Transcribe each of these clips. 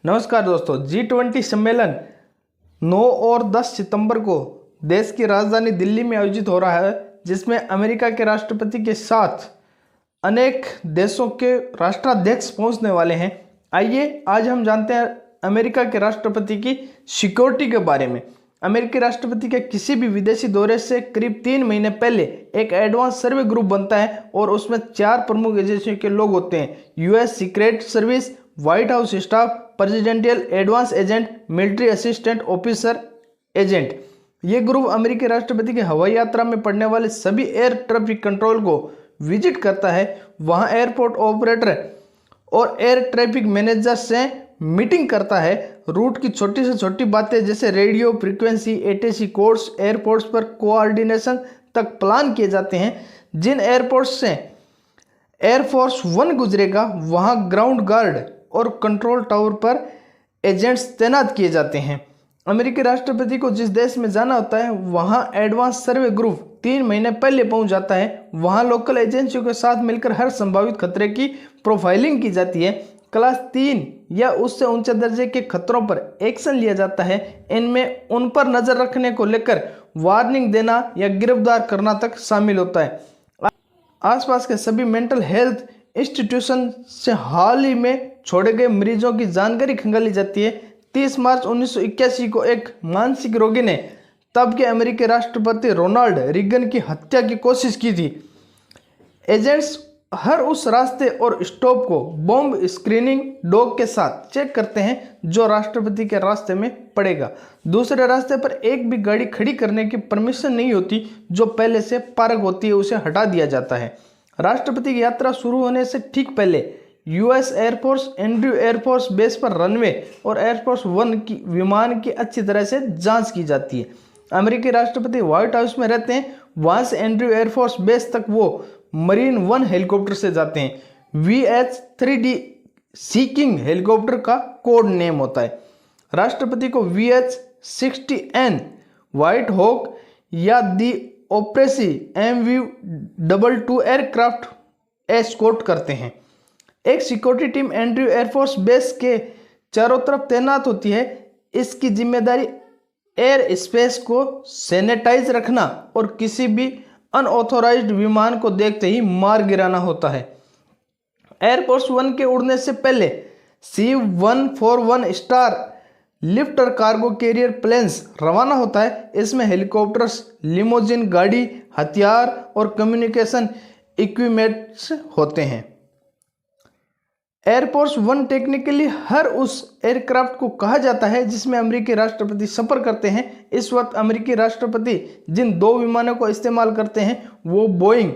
नमस्कार दोस्तों। G20 सम्मेलन 9 और 10 सितंबर को देश की राजधानी दिल्ली में आयोजित हो रहा है, जिसमें अमेरिका के राष्ट्रपति के साथ अनेक देशों के राष्ट्राध्यक्ष पहुंचने वाले हैं। आइए आज हम जानते हैं अमेरिका के राष्ट्रपति की सिक्योरिटी के बारे में। अमेरिकी राष्ट्रपति के किसी भी विदेशी दौरे से करीब 3 महीने पहले एक एडवांस सर्वे ग्रुप बनता है और उसमें 4 प्रमुख एजेंसियों के लोग होते हैं: US secret service, White House staff, presidential advance agent, military assistant officer agent. ये ग्रुप अमेरिकी राष्ट्रपति की हवाई यात्रा में पड़ने वाले सभी एयर ट्रैफिक कंट्रोल को विजिट करता है। वहां एयरपोर्ट ऑपरेटर और एयर ट्रैफिक मैनेजर से मीटिंग करता है। रूट की छोटी से छोटी बातें जैसे radio frequency, ATC codes, airports पर कोऑर्डिनेशन तक प्लान किए जाते हैं। जिन एयरपोर्ट्स से एयरफोर्स 1 गुजरेगा वहां ग्राउंड गार्ड और कंट्रोल टावर पर एजेंट्स तैनात किए जाते हैं। अमेरिकी राष्ट्रपति को जिस देश में जाना होता है वहां एडवांस सर्वे ग्रुप 3 महीने पहले पहुंच जाता है। वहां लोकल एजेंसियों के साथ मिलकर हर संभावित खतरे की प्रोफाइलिंग की जाती है। क्लास 3 या उससे ऊंचे दर्जे के खतरों पर एक्शन लिया जाता है। इनमें उन पर नजर रखने को लेकर वार्निंग देना या गिरफ्तार करना तक शामिल होता है। आसपास के सभी मेंटल हेल्थ इंस्टीट्यूशन से हाल ही में छोड़े गए मरीजों की जानकारी खंगाली जाती है। 30 मार्च 1981 को एक मानसिक रोगी ने तब के अमेरिकी राष्ट्रपति रोनाल्ड रीगन की हत्या की कोशिश की थी। एजेंट्स हर उस रास्ते और स्टॉप को बॉम्ब स्क्रीनिंग डॉग के साथ चेक करते हैं जो राष्ट्रपति के रास्ते में पड़ेगा। दूसरे रास्ते पर एक भी गाड़ी खड़ी करने की परमिशन नहीं होती। जो पहले से पार्क होती है उसे हटा दिया जाता है। राष्ट्रपति की यात्रा शुरू होने से ठीक पहले US air force Andrew air force base पर रनवे और एयरफोर्स 1 की विमान की अच्छी तरह से जांच की जाती है। अमेरिकी राष्ट्रपति व्हाइट हाउस में रहते हैं। वहां से एंड्रयू एयरफोर्स बेस तक वो मरीन 1 हेलीकॉप्टर से जाते हैं। VH-3D सीकिंग हेलीकॉप्टर का कोड नेम होता है। राष्ट्रपति को VH-60N व्हाइट हॉक या दी ओप्रेसी MV-22 एयरक्राफ्ट एस्कॉर्ट करते हैं। एक security team Andrew air force base के चारों तरफ तैनात होती है। इसकी जिम्मेदारी एयर स्पेस को सैनिटाइज रखना और किसी भी अनऑथोराइज्ड विमान को देखते ही मार गिराना होता है। एयरफोर्स 1 के उड़ने से पहले C-141 Starlifter cargo carrier planes रवाना होता है। इसमें हेलीकॉप्टर्स, लिमोजिन गाड़ी, हथियार और कम्युनिकेशन इक्विपमेंट्स होते हैं। एयरफोर्स 1 टेक्निकली हर उस एयरक्राफ्ट को कहा जाता है जिसमें अमेरिकी राष्ट्रपति सफर करते हैं। इस वक्त अमेरिकी राष्ट्रपति जिन 2 विमानों को इस्तेमाल करते हैं वो बोइंग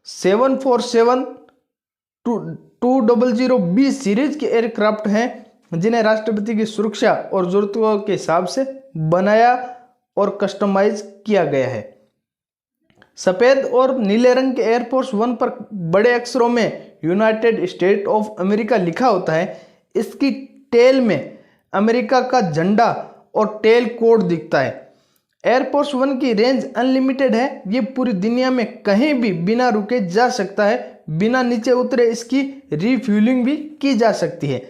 747-200B सीरीज के एयरक्राफ्ट हैं, जिन्हें राष्ट्रपति की सुरक्षा और जरूरतों के हिसाब से बनाया और कस्टमाइज किया गया है। सफेद और नीले रंग के एयरफोर्स 1 पर बड़े अक्षरों में यूनाइटेड स्टेट ऑफ अमेरिका लिखा होता है। इसकी टेल में अमेरिका का झंडा और टेल कोड दिखता है। एयरफोर्स 1 की रेंज अनलिमिटेड है। ये पूरी दुनिया में कहीं भी बिना रुके जा सकता है। बिना नीचे उतरे इसकी रिफ्यूलिंग भी की जा सकती है।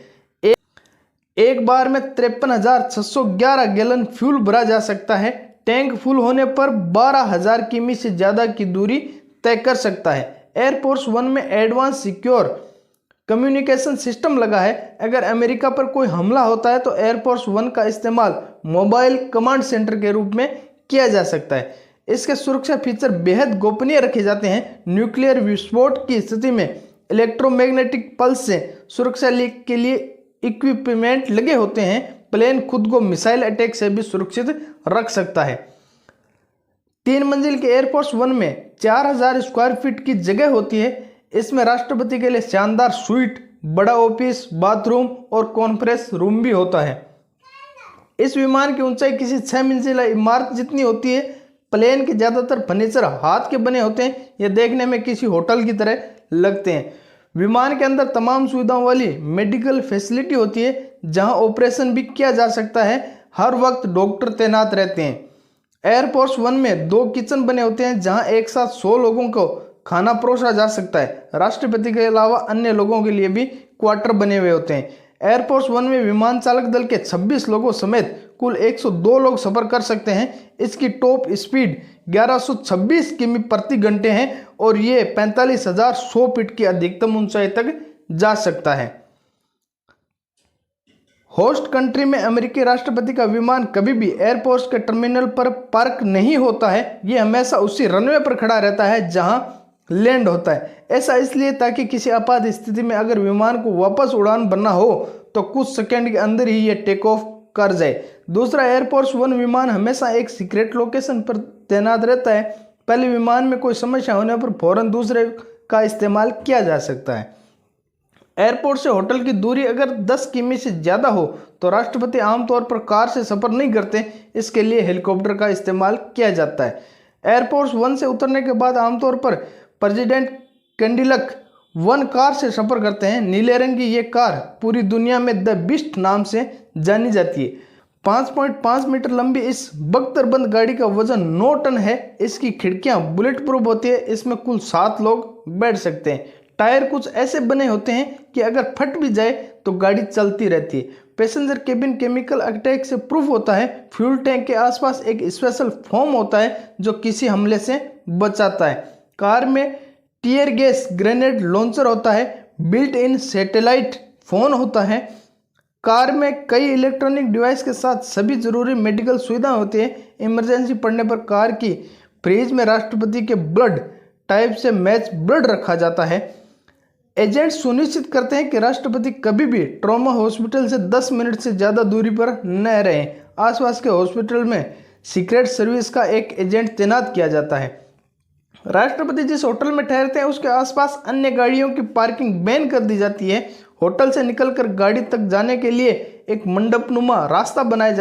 एक बार में 53,611 गैलन फ्यूल भरा जा सकता है। टैंक फुल होने पर 12,000 किमी से ज़्यादा की दूरी तय कर सकता है। एयरफोर्स 1 में एडवांस सिक्योर कम्युनिकेशन सिस्टम लगा है। अगर अमेरिका पर कोई हमला होता है तो एयरफोर्स 1 का इस्तेमाल मोबाइल कमांड सेंटर के रूप में किया जा सकता है। इसके सुरक्षा फीचर बेहद गोपनीय रखे जाते हैं। न्यूक्लियर विस्फोट की स्थिति में इलेक्ट्रोमैग्नेटिक पल्स से सुरक्षा लीक के लिए इक्विपमेंट लगे होते हैं। प्लेन खुद को मिसाइल अटैक से भी सुरक्षित रख सकता है। 3 मंजिल के एयरफोर्स 1 में 4,000 स्क्वायर फीट की जगह होती है। इसमें राष्ट्रपति के लिए शानदार स्वीट, बड़ा ऑफिस, बाथरूम और कॉन्फ्रेंस रूम भी होता है। इस विमान की ऊंचाई किसी 6 मंजिला इमारत जितनी होती है। प्लेन के ज्यादातर फर्नीचर हाथ के बने होते हैं। यह देखने में किसी होटल की तरह लगते हैं। विमान के अंदर तमाम सुविधाओं वाली मेडिकल फैसिलिटी होती है, जहां ऑपरेशन भी किया जा सकता है। हर वक्त डॉक्टर तैनात रहते हैं। एयरफोर्स 1 में 2 किचन बने होते हैं, जहां एक साथ 100 लोगों को खाना परोसा जा सकता है। राष्ट्रपति के अलावा अन्य लोगों के लिए भी क्वार्टर बने हुए होते हैं। एयरफोर्स वन में विमान चालक दल के 26 लोगों समेत कुल 102 लोग सफर कर सकते हैं। इसकी टॉप स्पीड 1126 किमी प्रति घंटे है और ये 45,100 फीट की अधिकतम ऊंचाई तक जा सकता है। होस्ट कंट्री में अमेरिकी राष्ट्रपति का विमान कभी भी एयरपोर्ट के टर्मिनल पर पार्क नहीं होता है। ये हमेशा उसी रनवे पर खड़ा रहता है जहां लैंड होता है। ऐसा इसलिए ताकि किसी आपात स्थिति में अगर विमान को वापस उड़ान भरना हो तो कुछ सेकंड के अंदर ही ये टेक ऑफ कर जाए। दूसरा, एयरफोर्स वन विमान हमेशा एक सीक्रेट लोकेशन पर तैनात रहता है। पहले विमान में कोई समस्या होने पर फौरन दूसरे का इस्तेमाल किया जा सकता है। एयरपोर्ट से होटल की दूरी अगर 10 किमी से ज़्यादा हो तो राष्ट्रपति आमतौर पर कार से सफ़र नहीं करते। इसके लिए हेलीकॉप्टर का इस्तेमाल किया जाता है। एयरफोर्स वन से उतरने के बाद आमतौर पर प्रेसिडेंट कैडिलक वन कार से सफ़र करते हैं। नीले रंग की ये कार पूरी दुनिया में द बीस्ट नाम से जानी जाती है। 5.5 मीटर लंबी इस बख्तरबंद गाड़ी का वजन 9 टन है। इसकी खिड़कियां बुलेट प्रूफ होती है। इसमें कुल 7 लोग बैठ सकते हैं। टायर कुछ ऐसे बने होते हैं कि अगर फट भी जाए तो गाड़ी चलती रहती है। पैसेंजर केबिन केमिकल अटैक से प्रूफ होता है। फ्यूल टैंक के आसपास एक स्पेशल फोम होता है जो किसी हमले से बचाता है। कार में टीयर गैस ग्रेनेड लॉन्चर होता है। बिल्ट इन सैटेलाइट फोन होता है। कार में कई इलेक्ट्रॉनिक डिवाइस के साथ सभी जरूरी मेडिकल सुविधा होती है। इमरजेंसी पड़ने पर कार की फ्रिज में राष्ट्रपति के ब्लड टाइप से मैच ब्लड रखा जाता है। एजेंट सुनिश्चित करते हैं कि राष्ट्रपति कभी भी ट्रॉमा हॉस्पिटल से 10 मिनट से ज़्यादा दूरी पर न रहें। आसपास के हॉस्पिटल में सीक्रेट सर्विस का एक एजेंट तैनात किया जाता है। राष्ट्रपति जिस होटल में ठहरते हैं उसके आसपास अन्य गाड़ियों की पार्किंग बैन कर दी जाती है। होटल से निकलकर गाड़ी तक जाने के लिए एक मंडपनुमा रास्ता बनाया जाता है।